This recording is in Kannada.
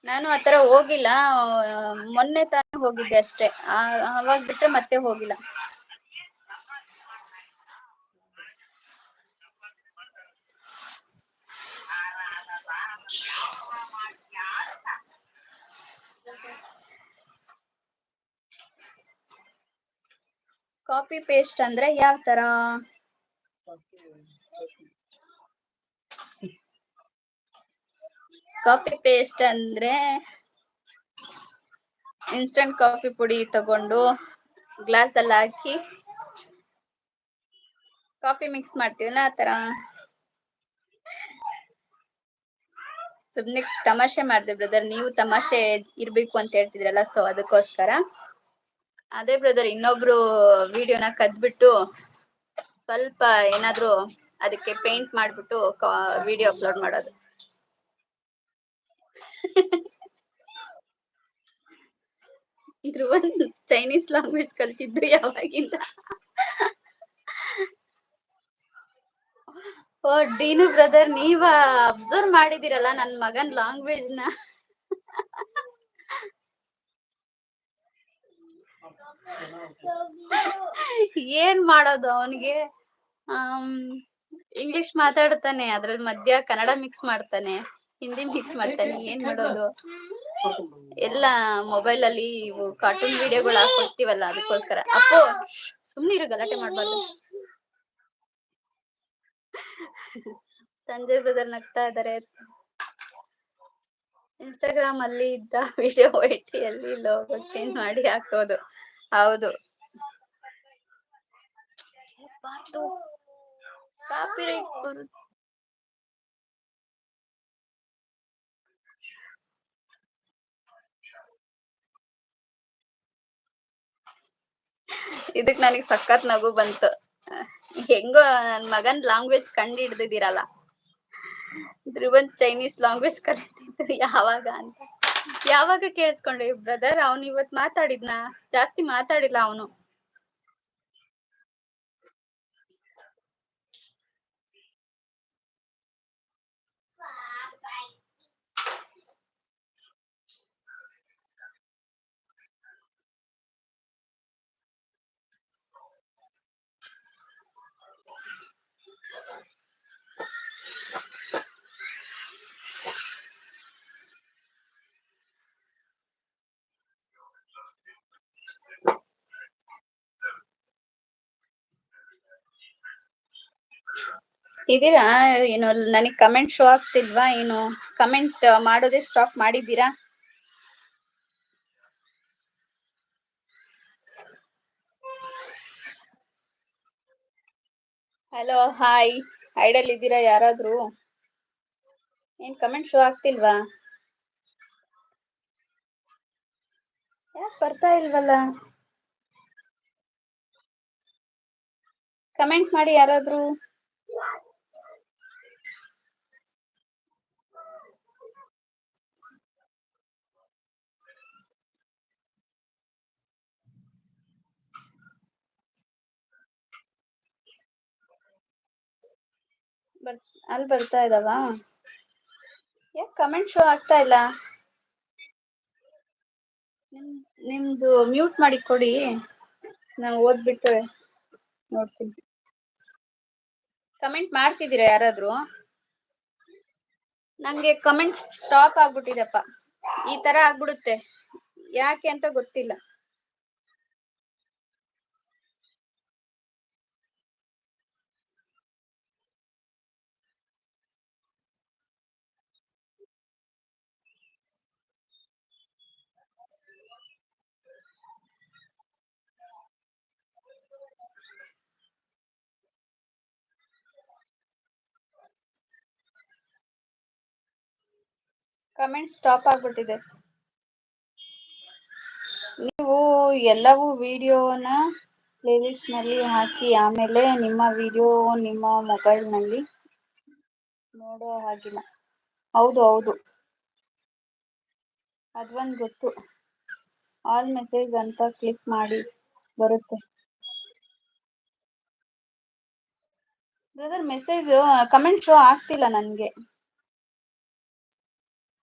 ನಾನು ಆತರ ಹೋಗಿಲ್ಲ, ಮೊನ್ನೆ ತಾನೇ ಹೋಗಿದ್ದೆ ಅಷ್ಟೇ. ಅವಾಗ ಬಿಟ್ರೆ ಮತ್ತೆ ಹೋಗಿಲ್ಲ. ಕಾಪಿ ಪೇಸ್ಟ್ ಅಂದ್ರೆ ಯಾವ ತರ? ಕಾಪಿ ಪೇಸ್ಟ್ ಅಂದ್ರೆ ಇನ್ಸ್ಟಂಟ್ ಕಾಫಿ ಪುಡಿ ತಗೊಂಡು ಗ್ಲಾಸ್ ಅಲ್ಲಿ ಹಾಕಿ ಕಾಫಿ ಮಿಕ್ಸ್ ಮಾಡ್ತೀವಲ್ಲ ಆತರ. ಸುಮ್ನೆ ತಮಾಷೆ ಮಾಡ್ದೆ ಬ್ರದರ್, ನೀವು ತಮಾಷೆ ಇರ್ಬೇಕು ಅಂತ ಹೇಳ್ತಿದ್ರಲ್ಲ, ಸೊ ಅದಕ್ಕೋಸ್ಕರ. ಅದೇ ಬ್ರದರ್, ಇನ್ನೊಬ್ರು ವಿಡಿಯೋನ ಕದ್ಬಿಟ್ಟು ಸ್ವಲ್ಪ ಏನಾದ್ರು ಅದಕ್ಕೆ ಪೇಂಟ್ ಮಾಡ್ಬಿಟ್ಟು ವಿಡಿಯೋ ಅಪ್ಲೋಡ್ ಮಾಡೋದು. ಧ್ರುವನ್ ಚೈನೀಸ್ ಲ್ಯಾಂಗ್ವೇಜ್ ಕಲ್ತಿದ್ರು ಯಾವಾಗಿಂದ? ಓ ಡೀನು ಬ್ರದರ್, ನೀವ ಅಬ್ಸರ್ವ್ ಮಾಡಿದಿರಲ್ಲ ನನ್ ಮಗನ್ ಲ್ಯಾಂಗ್ವೇಜ್ ನ. ಏನ್ ಮಾಡೋದು ಅವನಿಗೆ? ಇಂಗ್ಲಿಷ್ ಮಾತಾಡ್ತಾನೆ, ಅದ್ರಲ್ಲಿ ಮಧ್ಯ ಕನ್ನಡ ಮಿಕ್ಸ್ ಮಾಡ್ತಾನೆ, ಹಿಂದಿ ಮಿಕ್ಸ್ ಮಾಡ್ತಾನೆ. ಏನ್ ಮಾಡೋದು? ಎಲ್ಲ ಮೊಬೈಲ್ ಅಲ್ಲಿ ಕಾರ್ಟೂನ್ ವಿಡಿಯೋಗಳು ಹಾಕೊಡ್ತೀವಲ್ಲ, ಅದಕ್ಕೋಸ್ಕರ. ಅಪ್ಪು ಸುಮ್ನಿರು, ಗಲಾಟೆ ಮಾಡ್ಬಾರ್ದು. ಸಂಜಯ್ ಬ್ರದರ್ ನಗ್ತಾ ಇದಾರೆ. ಇನ್ಸ್ಟಾಗ್ರಾಮ್ ಅಲ್ಲಿ ಇದ್ದ ವಿಡಿಯೋ ವೈಟಿಯಲ್ಲಿ ಲೋಗೋ ಚೇಂಜ್ ಮಾಡಿ ಹಾಕೋದು. ಹೌದು, ಕಾಪಿರೈಟ್ ಬರುತ್ತೆ. ಇದಕ್ ನನಗ್ ಸಖತ್ ನಗು ಬಂತು. ಹೆಂಗೋ ನನ್ ಮಗನ್ ಲ್ಯಾಂಗ್ವೇಜ್ ಕಂಡು ಹಿಡ್ದಿದ್ದೀರಲ್ಲ. ಧ್ರುವನ್ ಚೈನೀಸ್ ಲ್ಯಾಂಗ್ವೇಜ್ ಕಲಿತಿದ್ರು ಯಾವಾಗ ಅಂತ. ಯಾವಾಗ ಕೇಳಿಸ್ಕೊಂಡ್ರಿ ಬ್ರದರ್? ಅವನು ಇವತ್ ಮಾತಾಡಿದ್ನ, ಜಾಸ್ತಿ ಮಾತಾಡಿಲ್ಲ ಅವನು. ಇದೀರಾ ಏನು? ನನಗ್ ಕಮೆಂಟ್ ಶೋ ಆಗ್ತಿಲ್ವಾ ಏನು? ಕಮೆಂಟ್ ಮಾಡೋದೇ ಸ್ಟಾಪ್ ಮಾಡಿದ್ದೀರಾ? Hello, hi. ಐಡಲ್ ಇದ್ದೀರಾ ಯಾರಾದ್ರೂ? ಏನ್ ಕಮೆಂಟ್ ಶೋ ಆಗ್ತಿಲ್ವಾ? ಯಾಕೆ ಬರ್ತಾ ಇಲ್ವಲ್ಲ? ಕಮೆಂಟ್ ಮಾಡಿ ಯಾರಾದ್ರೂ. ಅಲ್ಲಿ ಬರ್ತಾ ಇದಾವ? ಯಾಕೆ ಕಮೆಂಟ್ ಶೋ ಆಗ್ತಾ ಇಲ್ಲ? ನಿಮ್ದು ಮ್ಯೂಟ್ ಮಾಡಿ ಕೊಡಿ, ನಾವು ಓದ್ಬಿಟ್ಟು ನೋಡ್ತೀನಿ. ಕಮೆಂಟ್ ಮಾಡ್ತಿದ್ದೀರಾ ಯಾರಾದ್ರೂ? ನಂಗೆ ಕಮೆಂಟ್ ಸ್ಟಾಪ್ ಆಗ್ಬಿಟ್ಟಿದೆಪ್ಪ. ಈ ತರ ಆಗ್ಬಿಡುತ್ತೆ, ಯಾಕೆ ಅಂತ ಗೊತ್ತಿಲ್ಲ. ಕಮೆಂಟ್ ಸ್ಟಾಪ್ ಆಗ್ಬಿಟ್ಟಿದೆ. ನೀವು ಎಲ್ಲವೂ ವಿಡಿಯೋನ ಪ್ಲೇಲಿಸ್ಟ್ ನಲ್ಲಿ ಹಾಕಿ, ಆಮೇಲೆ ನಿಮ್ಮ ವಿಡಿಯೋ ನಿಮ್ಮ ಮೊಬೈಲ್ ನಲ್ಲಿ ನೋಡೋ ಹಾಗಿಲ್ಲ. ಹೌದು ಹೌದು, ಅದೊಂದು ಗೊತ್ತು. ಆಲ್ ಮೆಸೇಜ್ ಅಂತ ಕ್ಲಿಕ್ ಮಾಡಿ ಬರುತ್ತೆ. ಬ್ರದರ್ ಮೆಸೇಜ್ ಕಮೆಂಟ್ ಶೋ ಆಗ್ತಿಲ್ಲ ನನ್ಗೆ.